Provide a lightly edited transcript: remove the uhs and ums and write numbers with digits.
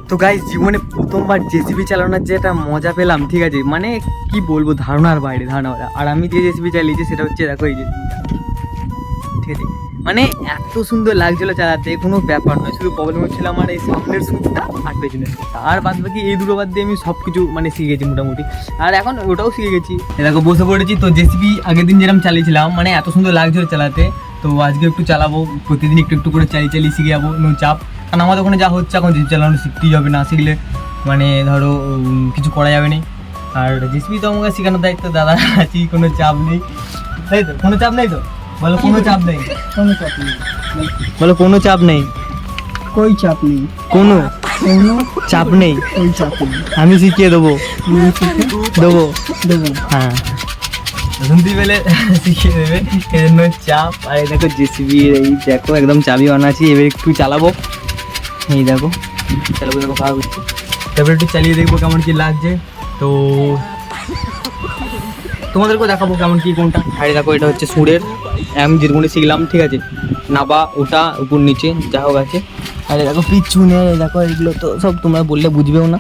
তো গাইস জীবনে প্রথমবার জেসিবি চালানোর যে একটা মজা পেলাম, ঠিক আছে, মানে কি বলবো, ধারণার বাইরে। আর আমি যে জেসিবি চালিয়েছি সেটা হচ্ছে, দেখো এই জেসিবিটা, ঠিক আছে, মানে এত সুন্দর লাগছিল চালাতে, কোনো ব্যাপার নয়। শুধু প্রবলেম হচ্ছিল আমার এই সামনের সুটটা আর পেছনের সুটটা, আর বাদ বাকি এই দুটো বাদ দিয়ে আমি সব কিছু মানে শিখে গেছি মোটামুটি। আর এখন ওটাও শিখে গেছি, দেখো বসে পড়েছি। তো জেসিবি আগের দিন যেরকম চালিয়েছিলাম, মানে এত সুন্দর লাগছিল চালাতে, তো আজকে একটু চালাবো, প্রতিদিন একটু একটু করে চালিয়ে শিখে যাবো, নো চাপ। কারণ আমাদের ওখানে যা হচ্ছে এখন জেসিবি চালানো শিখতেই হবে, না শিখলে মানে ধরো কিছু করা যাবে না। আর জেসিবি তো আমাকে শেখানোর দায়িত্ব দাদা আছি, কোনো চাপ নেই, তাই তো? কোনো চাপ নেই তো? বলো কোনো চাপ নেই, কোনো চাপ নেই, বলো কোনো চাপ নেই, কই চাপ নেই, কোনো কোনো চাপ নেই, কই চাপ নেই, আমি শিখিয়ে দেবো, দেবো, দেবো। হ্যাঁ শুনতে পেলে শিখিয়ে দেবে, এই জন্য চাপ। আর এই দেখো জেসিবি, এই দেখো একদম চাবি বানাচ্ছি, এবার একটু চালাবো, এই দেখো চালাবো, দেখো ভাগ হচ্ছে, তারপরে একটু চালিয়ে দেখবো কেমন কি লাগছে। তো তোমাদেরকেও দেখাবো কেমন কি কোনটা। আর দেখো এটা হচ্ছে সুরের, আমি যেরকম শিখলাম, ঠিক আছে, নাবা ওটা উপর নিচে যা হোক আছে। আরে দেখো পিছনে, দেখো এগুলো তো সব তোমরা বললে বুঝবেও না।